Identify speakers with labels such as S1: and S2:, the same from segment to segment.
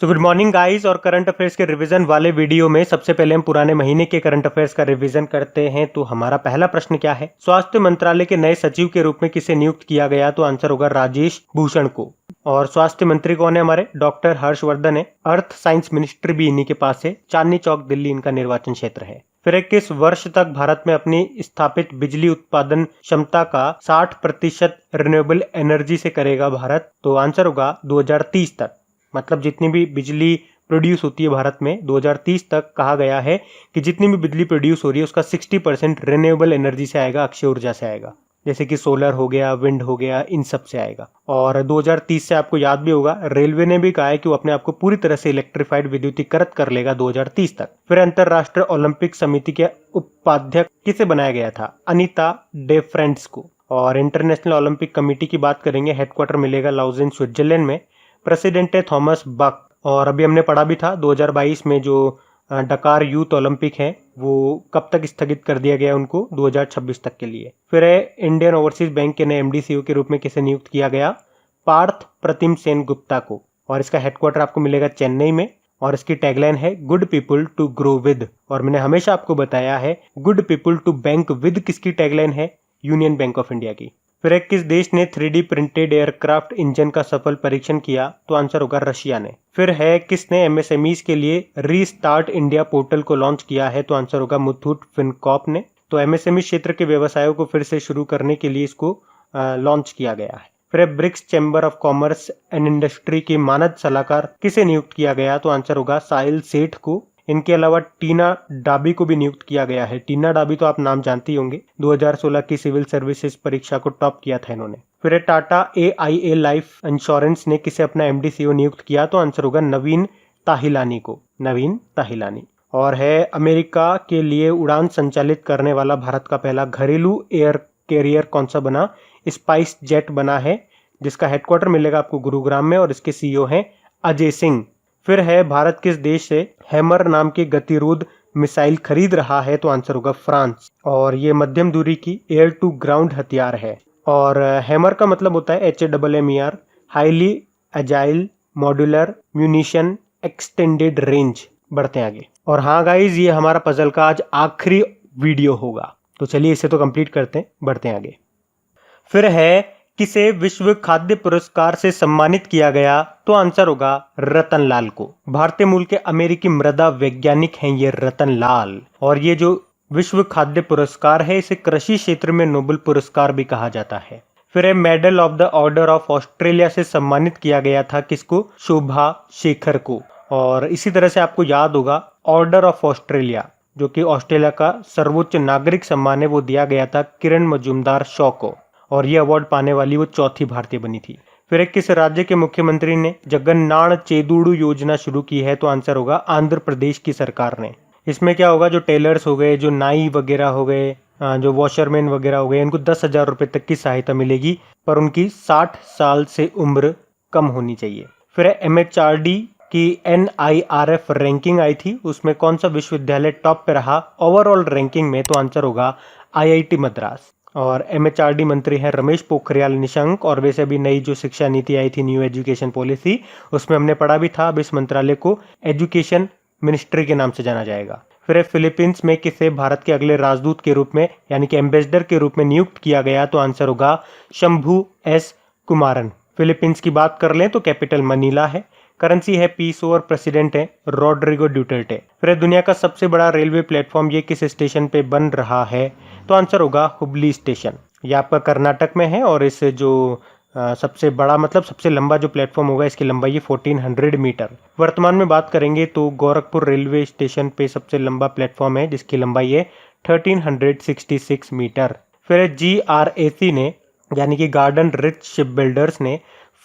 S1: So good morning guys. और current affairs के revision वाले वीडियो में सबसे पहले हम पुराने महीने के करंट अफेयर्स का रिवीजन करते हैं। तो हमारा पहला प्रश्न क्या है? स्वास्थ्य मंत्रालय के नए सचिव के रूप में किसे नियुक्त किया गया? तो आंसर होगा राजेश भूषण को। और स्वास्थ्य मंत्री कौन है? हमारे डॉक्टर हर्षवर्धन है। अर्थ साइंस मिनिस्ट्री भी इन्हीं के पास है। चांदनी चौक दिल्ली इनका निर्वाचन क्षेत्र है। फिर किस वर्ष तक भारत में अपनी स्थापित बिजली उत्पादन क्षमता का 60% रिन्यूएबल एनर्जी से करेगा भारत? तो आंसर होगा 2030 तक। मतलब जितनी भी बिजली प्रोड्यूस होती है भारत में 2030 तक कहा गया है कि जितनी भी बिजली प्रोड्यूस हो रही है उसका 60% रिन्यूएबल एनर्जी से आएगा, अक्षय ऊर्जा से आएगा। जैसे कि सोलर हो गया, विंड हो गया, इन सब से आएगा। और 2030 से आपको याद भी होगा रेलवे ने भी कहा है कि वो अपने आप को पूरी तरह से इलेक्ट्रिफाइड विद्युतीकृत कर लेगा 2030 तक। फिर अंतरराष्ट्रीय ओलंपिक समिति के उपाध्यक्ष किसे बनाया गया था? अनीता डे फ्रेंड्स को। और इंटरनेशनल ओलंपिक कमेटी की बात करेंगे, हेडक्वार्टर मिलेगा लाउजेन स्विट्जरलैंड में। प्रेसिडेंट है थॉमस बक। और अभी हमने पढ़ा भी था 2022 में जो डकार यूथ ओलंपिक है वो कब तक स्थगित कर दिया गया उनको? 2026 तक के लिए। फिर है इंडियन ओवरसीज बैंक के नए एमडी सीईओ के रूप में किसे नियुक्त किया गया? पार्थ प्रतिम सेन गुप्ता को। और इसका हेडक्वार्टर आपको मिलेगा चेन्नई में। और इसकी टैगलाइन है good people to grow with. और मैंने हमेशा आपको बताया है good people to bank with किसकी टैगलाइन है? यूनियन बैंक ऑफ इंडिया की। फिर किस देश ने 3D प्रिंटेड एयरक्राफ्ट इंजन का सफल परीक्षण किया? तो आंसर होगा रशिया ने। फिर है किसने एमएसएमईज के लिए रीस्टार्ट इंडिया पोर्टल को लॉन्च किया है? तो आंसर होगा मुथूट फिनकॉर्प ने। तो एमएसएमई क्षेत्र के व्यवसायों को फिर से शुरू करने के लिए इसको लॉन्च किया गया है। फिर BRICS Chamber of Commerce and Industry की मानद सलाहकार किसे नियुक्त किया गया? तो आंसर होगा साहिल सेठ को। इनके अलावा टीना डाबी को भी नियुक्त किया गया है। टीना डाबी तो आप नाम जानते ही होंगे, 2016 की सिविल सर्विसेज परीक्षा को टॉप किया था इन्होंने। फिर टाटा AIA लाइफ इंश्योरेंस ने किसे अपना एमडी सीईओ नियुक्त किया? तो आंसर होगा नवीन ताहिलानी को। नवीन ताहिलानी। और है अमेरिका के लिए उड़ान संचालित करने वाला भारत का पहला घरेलू एयर कैरियर कौन सा बना? स्पाइस जेट बना है, जिसका हेडक्वार्टर मिलेगा आपको गुरुग्राम में। और इसके सीईओ हैं अजय सिंह। फिर है भारत किस देश से हैमर नाम के गतिरोध मिसाइल खरीद रहा है? तो आंसर होगा फ्रांस। और ये मध्यम दूरी की एयर टू ग्राउंड हथियार है। और हैमर का मतलब होता है HAMMER, highly agile modular munition extended range. बढ़ते हैं आगे। और हाँ गाइज, ये हमारा पजल का आज आखिरी वीडियो होगा, तो चलिए इसे तो कंप्लीट करते हैं, बढ़ते हैं आगे। फिर है किसे विश्व खाद्य पुरस्कार से सम्मानित किया गया? तो आंसर होगा रतन लाल को। भारतीय मूल के अमेरिकी मृदा वैज्ञानिक हैं ये रतन लाल। और ये जो विश्व खाद्य पुरस्कार है इसे कृषि क्षेत्र में नोबेल पुरस्कार भी कहा जाता है। फिर medal of the order of Australia से सम्मानित किया गया था किसको? शोभा शेखर को। और इसी तरह से आपको याद होगा ऑर्डर ऑफ ऑस्ट्रेलिया जो कि ऑस्ट्रेलिया का सर्वोच्च नागरिक सम्मान है वो दिया गया था किरण मजूमदार शॉ को। और ये अवार्ड पाने वाली वो चौथी भारतीय बनी थी। फिर किस राज्य के मुख्यमंत्री ने जगन्नाथ चेदुड़ू योजना शुरू की है? तो आंसर होगा आंध्र प्रदेश की सरकार ने। इसमें क्या होगा, जो टेलर्स हो गए, जो नाई वगैरह हो गए, जो वॉशरमैन वगैरह हो गए, इनको 10,000 रुपये तक की सहायता मिलेगी, पर उनकी 60 साल से उम्र कम होनी चाहिए। फिर MHRD की NIRF रैंकिंग आई थी, उसमें कौन सा विश्वविद्यालय टॉप पे रहा ओवरऑल रैंकिंग में? तो आंसर होगा IIT मद्रास। और MHRD मंत्री है रमेश पोखरियाल निशंक। और वैसे भी नई जो शिक्षा नीति आई थी, न्यू एजुकेशन पॉलिसी, उसमें हमने पढ़ा भी था। अब इस मंत्रालय को एजुकेशन मिनिस्ट्री के नाम से जाना जाएगा। फिर फिलीपींस में किसे भारत के अगले राजदूत के रूप में यानी कि एम्बेसडर के रूप में नियुक्त किया गया? तो आंसर होगा शंभू S कुमारन। फिलीपींस की बात कर लें तो कैपिटल मनीला है, करेंसी है पीसो और प्रेसिडेंट है रोड्रिगो ड्यूटेर्टे। फिर दुनिया का सबसे बड़ा रेलवे प्लेटफॉर्म ये किस स्टेशन पे बन रहा है? तो आंसर होगा हुबली स्टेशन। ये आपका कर्नाटक में है। और इस जो सबसे बड़ा मतलब सबसे लंबा जो प्लेटफॉर्म होगा इसकी लंबाई है 1400 मीटर। वर्तमान में बात करेंगे तो गोरखपुर रेलवे स्टेशन पे सबसे लंबा प्लेटफॉर्म है जिसकी लंबाई है 1366 मीटर। फिर GRAC ने यानी कि गार्डन रिच शिप बिल्डर्स ने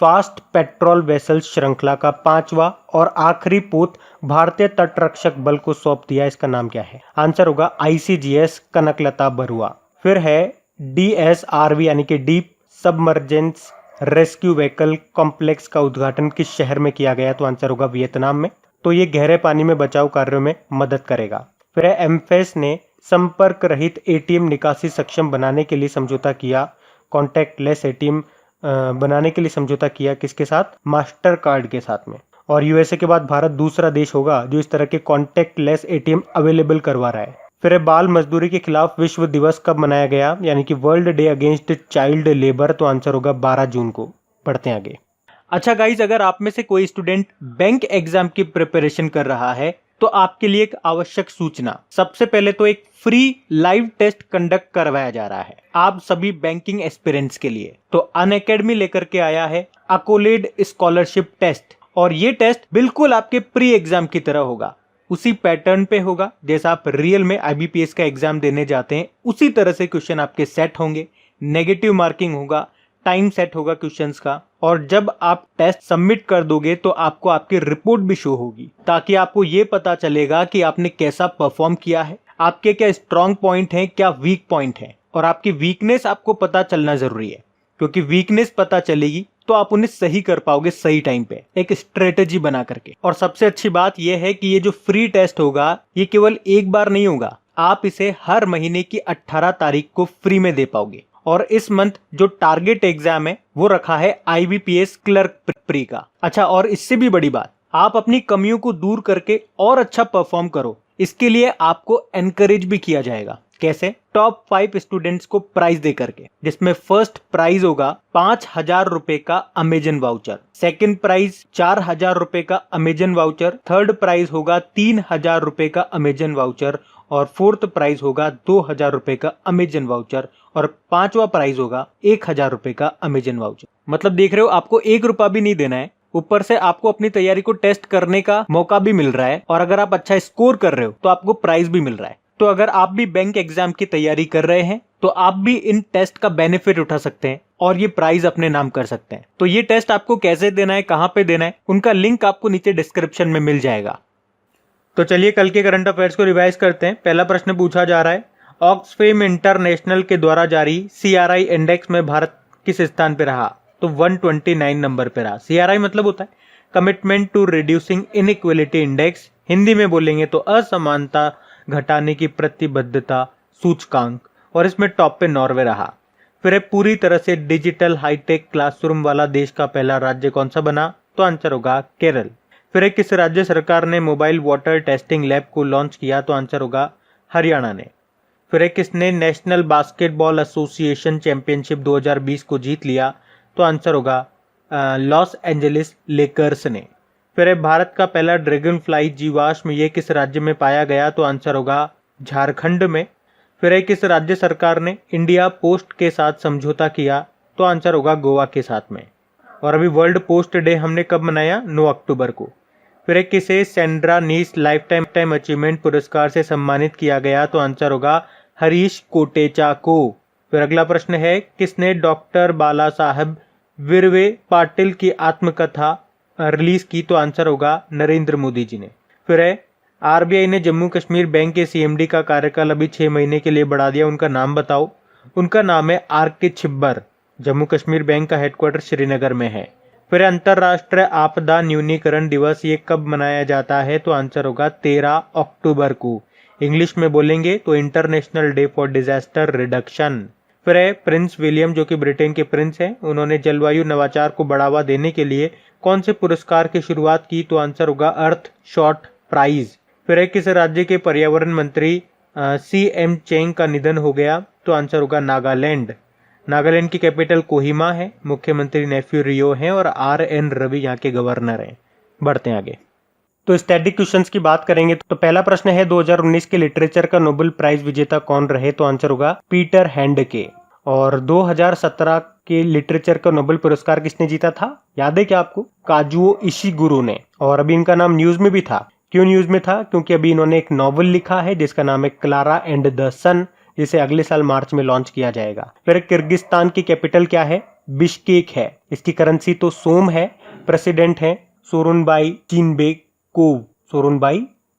S1: फास्ट पेट्रोल वेसल श्रृंखला का 5वां और आखिरी पोत भारतीय तटरक्षक बल को सौंप दिया। इसका नाम क्या है? आंसर होगा ICGS कनकलता बरुआ। फिर है DSRV यानी कि deep submergence rescue vehicle complex का उद्घाटन किस शहर में किया गया? तो आंसर होगा वियतनाम में। तो ये गहरे पानी में बचाव कार्यों में मदद करेगा। फिर एमफेस ने संपर्क रहित ATM निकासी सक्षम बनाने के लिए समझौता किया। कॉन्टैक्टलेस ATM बनाने के लिए समझौता किया किसके साथ? मास्टर कार्ड के साथ में। और यूएसए के बाद भारत दूसरा देश होगा जो इस तरह के कॉन्टेक्टलेस एटीएम अवेलेबल करवा रहा है। फिर है बाल मजदूरी के खिलाफ विश्व दिवस कब मनाया गया, यानी कि world day against child labour, तो आंसर होगा 12 जून को। बढ़ते हैं आगे। अच्छा गाइज, अगर आप में से कोई स्टूडेंट बैंक एग्जाम की प्रिपरेशन कर रहा है तो आपके लिए एक आवश्यक सूचना, सबसे पहले तो एक फ्री लाइव टेस्ट कंडक्ट करवाया जा रहा है आप सभी बैंकिंग एस्पिरेंट्स के लिए। तो अनअकैडमी लेकर के आया है अकोलेड स्कॉलरशिप टेस्ट, और ये टेस्ट बिल्कुल आपके प्री एग्जाम की तरह होगा, उसी पैटर्न पे होगा जैसा आप रियल में आईबीपीएस का एग्जाम देने जाते हैं, उसी तरह से क्वेश्चन आपके सेट होंगे, नेगेटिव मार्किंग होगा, टाइम सेट होगा क्वेश्चंस का, और जब आप टेस्ट सबमिट कर दोगे तो आपको आपकी रिपोर्ट भी शो होगी, ताकि आपको ये पता चलेगा कि आपने कैसा परफॉर्म किया है, आपके क्या स्ट्रॉन्ग पॉइंट हैं, क्या वीक पॉइंट हैं, और आपकी वीकनेस आपको पता चलना जरूरी है, क्योंकि वीकनेस पता चलेगी तो आप उन्हें सही कर पाओगे सही टाइम पे, एक स्ट्रेटेजी बना करके। और सबसे अच्छी बात यह है कि ये जो फ्री टेस्ट होगा ये केवल एक बार नहीं होगा, आप इसे हर महीने की 18 तारीख को फ्री में दे पाओगे। और इस मंथ जो टारगेट एग्जाम है वो रखा है आईबीपीएस क्लर्क प्री का। अच्छा, और इससे भी बड़ी बात, आप अपनी कमियों को दूर करके और अच्छा परफॉर्म करो, इसके लिए आपको एनकरेज भी किया जाएगा। कैसे? टॉप 5 स्टूडेंट्स को प्राइज दे करके, जिसमें फर्स्ट प्राइज होगा 5,000 रुपए का अमेजन वाउचर, सेकंड प्राइज 4,000 रुपए का अमेजन वाउचर, थर्ड प्राइज होगा 3,000 रुपए का अमेजन वाउचर, और फोर्थ प्राइज होगा 2,000 रुपए का अमेजन वाउचर, और पांचवा प्राइज होगा 1,000 रुपए का अमेजन वाउचर। मतलब देख रहे हो, आपको 1 रुपया भी नहीं देना है, ऊपर से आपको अपनी तैयारी को टेस्ट करने का मौका भी मिल रहा है, और अगर आप अच्छा स्कोर कर रहे हो तो आपको प्राइज भी मिल रहा है। तो अगर आप भी बैंक एग्जाम की तैयारी कर रहे हैं तो आप भी इन टेस्ट का बेनिफिट उठा सकते हैं और ये प्राइज अपने नाम कर सकते हैं। तो ये टेस्ट आपको कैसे देना है, कहां पे देना है, उनका लिंक आपको नीचे डिस्क्रिप्शन में मिल जाएगा। तो चलिए कल के करंट अफेयर्स को रिवाइज करते हैं। पहला प्रश्न पूछा जा रहा है, ऑक्सफेम इंटरनेशनल के द्वारा जारी सीआरआई इंडेक्स में भारत किस स्थान पे रहा? तो 129 नंबर पे रहा। सीआरआई मतलब होता है commitment to reducing inequality index, Hindi में बोलेंगे तो असमानता घटाने की प्रतिबद्धता सूचकांक, और इसमें टॉप पे नॉर्वे रहा। फिर पूरी तरह से डिजिटल हाईटेक क्लासरूम वाला देश का पहला राज्य कौन सा बना? तो आंसर होगा केरल। फिर किस राज्य सरकार ने मोबाइल वाटर टेस्टिंग लैब को लॉन्च किया? तो आंसर होगा हरियाणा ने। फिर किसने नेशनल बास्केटबॉल एसोसिएशन चैंपियनशिप 2020 को जीत लिया? तो आंसर होगा लॉस एंजलिस लेकर्स ने। फिर भारत का पहला ड्रैगन फ्लाई जीवाश्म ये किस राज्य में पाया गया? तो आंसर होगा झारखंड में। फिर किस राज्य सरकार ने इंडिया पोस्ट के साथ समझौता किया? तो आंसर होगा गोवा के साथ में। और अभी वर्ल्ड पोस्ट डे हमने कब मनाया? 9 अक्टूबर को। फिर किसे सेंड्रा नीस लाइफ टाइम अचीवमेंट पुरस्कार से सम्मानित किया गया? तो आंसर होगा हरीश कोटेचा को। फिर अगला प्रश्न है, किसने डॉक्टर बाला साहब विरवे पाटिल की आत्मकथा रिलीज की? तो आंसर होगा नरेंद्र मोदी जी ने। फिर आरबीआई ने जम्मू कश्मीर बैंक के सीएमडी का कार्यकाल अभी 6 महीने के लिए बढ़ा दिया, उनका नाम बताओ? उनका नाम है आर.के. छिब्बर। जम्मू कश्मीर बैंक का हेडक्वार्टर श्रीनगर में है। फिर अंतरराष्ट्रीय आपदा न्यूनीकरण दिवस ये कब मनाया जाता है? तो आंसर होगा 13 अक्टूबर को। इंग्लिश में बोलेंगे तो international day for disaster reduction. फिर प्रिंस विलियम जो कि ब्रिटेन के प्रिंस हैं, उन्होंने जलवायु नवाचार को बढ़ावा देने के लिए कौन से पुरस्कार की शुरुआत की? तो आंसर होगा अर्थ शॉट प्राइज। फिर किस राज्य के पर्यावरण मंत्री सी.एम. चेंग का निधन हो गया? तो आंसर होगा नागालैंड। नागालैंड की कैपिटल कोहिमा है, मुख्यमंत्री नेफ्यू रियो हैं, और आर.एन. रवि यहाँ के गवर्नर हैं। बढ़ते हैं आगे। तो स्टैटिक क्वेश्चंस की बात करेंगे तो पहला प्रश्न है, 2019 के लिटरेचर का नोबेल प्राइज विजेता कौन रहे? तो आंसर होगा पीटर हैंडके। और 2017 के लिटरेचर का नोबेल पुरस्कार किसने जीता था? याद है क्या आपको? काजुओ इशिगुरो ने। और अभी इनका नाम न्यूज में भी था। क्यों न्यूज में था? क्योंकि अभी इन्होंने एक नॉवल लिखा है जिसका नाम है क्लारा एंड द सन, जिसे अगले साल मार्च में लॉन्च किया जाएगा। फिर किर्गिस्तान की कैपिटल क्या है? बिश्केक है। इसकी करेंसी तो सोम है। प्रेसिडेंट है सोरोनबाई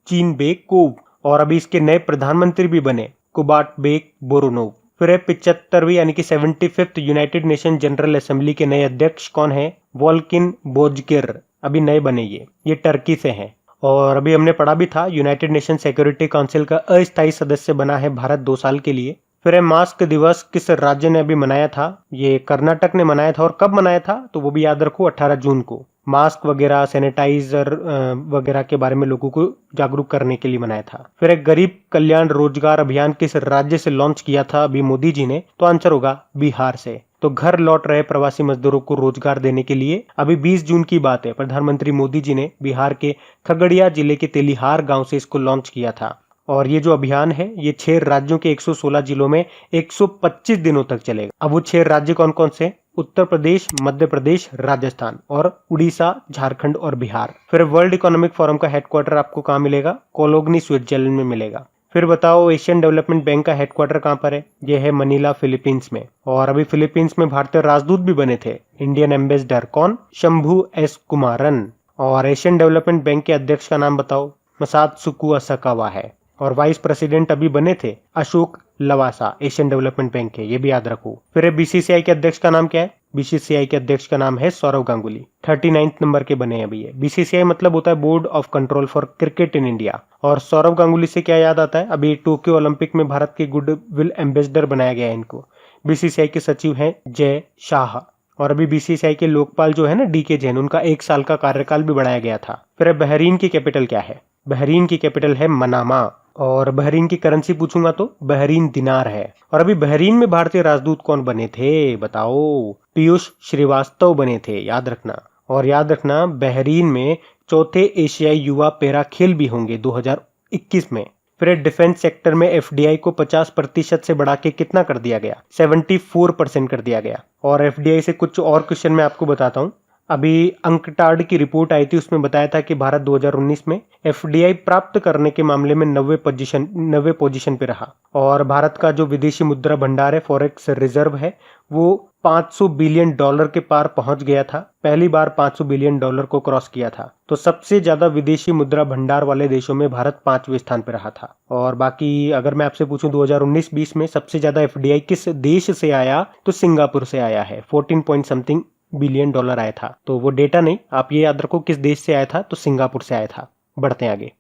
S1: चीनबेकोव। और अभी इसके नए प्रधानमंत्री भी बने, कुबाटबेक बोरोनोव। फिर 75वीं यानी कि 75th United nation general assembly के नए अध्यक्ष कौन है? वोल्किन बोजकिर, अभी नए बने ये टर्की से हैं। और अभी हमने पढ़ा भी था, यूनाइटेड नेशन सिक्योरिटी काउंसिल का अस्थायी सदस्य बना है भारत 2 साल के लिए। फिर मास्क दिवस किस राज्य ने अभी मनाया था? ये कर्नाटक ने मनाया था। और कब मनाया था? तो वो भी याद रखो 18 जून को। मास्क वगैरह, सैनिटाइजर वगैरह के बारे में लोगों को जागरूक करने के लिए बनाया था। फिर एक गरीब कल्याण रोजगार अभियान किस राज्य से लॉन्च किया था अभी मोदी जी ने? तो आंसर होगा बिहार से। तो घर लौट रहे प्रवासी मजदूरों को रोजगार देने के लिए अभी 20 जून की बात है, प्रधानमंत्री मोदी जी ने बिहार के खगड़िया जिले के तेलिहार गांव से इसको लॉन्च किया था। और ये जो अभियान है ये 6 राज्यों के 116 जिलों में 125 दिनों तक चलेगा। अब वो 6 राज्य कौन कौन से? उत्तर प्रदेश, मध्य प्रदेश, राजस्थान और उड़ीसा, झारखंड और बिहार। फिर वर्ल्ड इकोनॉमिक फोरम का हेडक्वार्टर आपको कहाँ मिलेगा? कोलोगनी, स्विट्जरलैंड में मिलेगा। फिर बताओ एशियन डेवलपमेंट बैंक का हेडक्वार्टर कहाँ पर है? ये है मनीला, फिलीपींस में। और अभी फिलीपींस में भारतीय राजदूत भी बने थे, इंडियन एम्बेसडर। कौन? शंभू एस कुमारन। और एशियन डेवलपमेंट बैंक के अध्यक्ष का नाम बताओ? मसात्सुको असाकावा है। और वाइस प्रेसिडेंट अभी बने थे Ashok Lavasa, Asian development bank के, ये भी याद रखो। फिर बीसीसीआई के अध्यक्ष का नाम क्या है? बीसीसीआई के अध्यक्ष का नाम है सौरव गांगुली। 39 नंबर के बने अभी ये। बीसीसीआई मतलब होता है board of control for cricket in India. और सौरव गांगुली से क्या याद आता है? अभी टोक्यो ओलंपिक में भारत के गुडविल एम्बेसडर बनाया गया है इनको। बीसीसीआई के सचिव हैं जय शाह। और अभी बीसीसीआई के लोकपाल जो है ना डीके जैन, उनका 1 साल का कार्यकाल भी बढ़ाया गया था। फिर बहरीन की कैपिटल क्या है? बहरीन की कैपिटल है मनामा। और बहरीन की करेंसी पूछूंगा तो बहरीन दिनार है। और अभी बहरीन में भारतीय राजदूत कौन बने थे बताओ? पीयूष श्रीवास्तव बने थे, याद रखना। और याद रखना बहरीन में 4थे एशियाई युवा पैरा खेल भी होंगे 2021 में। फिर डिफेंस सेक्टर में एफडीआई को 50% से बढ़ा के कितना कर दिया गया? 74% कर दिया गया। और एफडीआई से कुछ और क्वेश्चन मैं आपको बताता हूँ। अभी अंकटाड की रिपोर्ट आई थी, उसमें बताया था कि भारत 2019 में एफडीआई प्राप्त करने के मामले में 90 पोजीशन पे रहा। और भारत का जो विदेशी मुद्रा भंडार है, फॉरेक्स रिजर्व है, वो $500 बिलियन के पार पहुंच गया था। पहली बार $500 बिलियन को क्रॉस किया था। तो सबसे ज्यादा विदेशी मुद्रा भंडार वाले देशों में भारत 5वें स्थान पे रहा था। और बाकी अगर मैं आपसे पूछूं 2019-20 में सबसे ज्यादा एफडीआई किस देश से आया? तो सिंगापुर से आया है, 14 पॉइंट समथिंग बिलियन डॉलर आया था। तो वो डेटा नहीं, आप ये याद रखो किस देश से आया था, तो सिंगापुर से आया था। बढ़ते हैं आगे।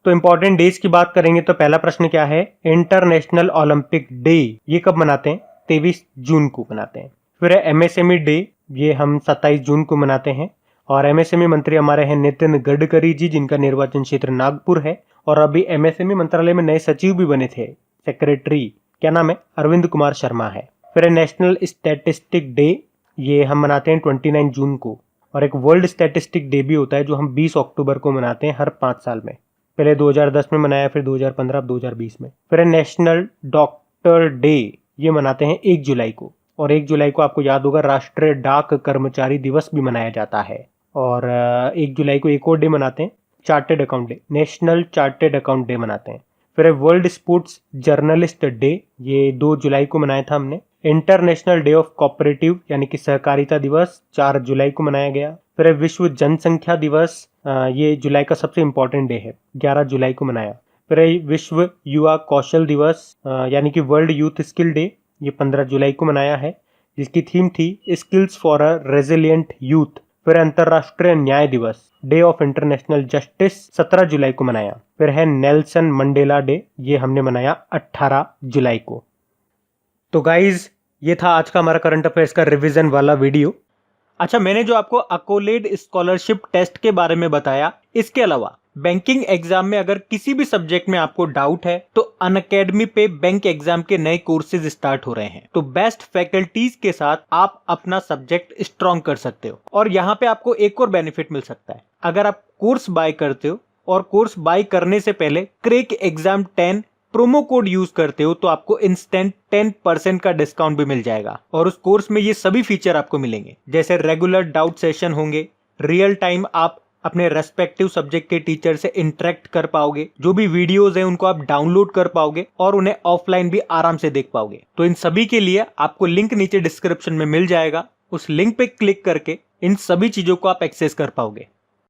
S1: तो इंपॉर्टेंट डेज की बात करेंगे तो पहला प्रश्न क्या है? इंटरनेशनल ओलंपिक डे ये कब मनाते हैं? 23 जून को मनाते हैं। फिर है एमएसएमई डे, ये हम 27 जून को मनाते हैं। और एमएसएमई मंत्री हमारे हैं नितिन गडकरी जी, जिनका निर्वाचन क्षेत्र नागपुर है। और अभी एमएसएमई मंत्रालय में नए सचिव भी बने थे, सेक्रेटरी, क्या नाम है? अरविंद कुमार शर्मा है। फिर है नेशनल स्टैटिस्टिक डे, ये हम मनाते हैं 29 जून को। और एक वर्ल्ड स्टैटिस्टिक डे भी होता है जो हम 20 अक्टूबर को मनाते हैं हर 5 साल में। पहले 2010 में मनाया, फिर 2015, अब 2020 में। फिर नेशनल डॉक्टर डे, ये मनाते हैं 1 जुलाई को। और 1 जुलाई को आपको याद होगा राष्ट्रीय डाक कर्मचारी दिवस भी मनाया जाता है। और 1 जुलाई को एक और डे मनाते हैं, chartered account day, national chartered account day मनाते हैं। फिर वर्ल्ड स्पोर्ट्स जर्नलिस्ट डे, ये 2 जुलाई को मनाया था हमने। इंटरनेशनल डे ऑफ कोऑपरेटिव यानी कि सहकारिता दिवस 4 जुलाई को मनाया गया। फिर विश्व जनसंख्या दिवस, ये जुलाई का सबसे इंपॉर्टेंट डे है, 11 जुलाई को मनाया। फिर विश्व युवा कौशल दिवस यानी कि वर्ल्ड यूथ स्किल डे, ये 15 जुलाई को मनाया है, जिसकी थीम थी skills for a resilient youth. फिर अंतरराष्ट्रीय न्याय दिवस, डे ऑफ इंटरनेशनल जस्टिस, 17 जुलाई को मनाया। फिर है नेल्सन मंडेला डे, ये हमने मनाया 18 जुलाई को। तो गाइज ये था आज का हमारा करंट अफेयर्स का रिवीजन वाला वीडियो। अच्छा, मैंने जो आपको अकोलेड स्कॉलरशिप टेस्ट के बारे में बताया, इसके अलावा बैंकिंग एग्जाम में अगर किसी भी सब्जेक्ट में आपको डाउट है तो अनअकैडमी पे बैंक एग्जाम के नए कोर्सेज स्टार्ट हो रहे हैं। तो बेस्ट फैकल्टीज के साथ आप अपना सब्जेक्ट स्ट्रॉन्ग कर सकते हो। और यहाँ पे आपको एक और बेनिफिट मिल सकता है, अगर आप कोर्स बाय करते हो और कोर्स बाय करने से पहले crack exam 10 promo code use करते हो तो आपको इंस्टेंट 10% का डिस्काउंट भी मिल जाएगा। और उस कोर्स में ये सभी फीचर आपको मिलेंगे, जैसे रेगुलर डाउट सेशन होंगे, रियल टाइम आप अपने रेस्पेक्टिव सब्जेक्ट के टीचर से इंटरेक्ट कर पाओगे, जो भी वीडियोस हैं उनको आप डाउनलोड कर पाओगे और उन्हें ऑफलाइन भी आराम से देख पाओगे। तो इन सभी के लिए आपको लिंक नीचे डिस्क्रिप्शन में मिल जाएगा, उस लिंक पे क्लिक करके इन सभी चीजों को आप एक्सेस कर पाओगे।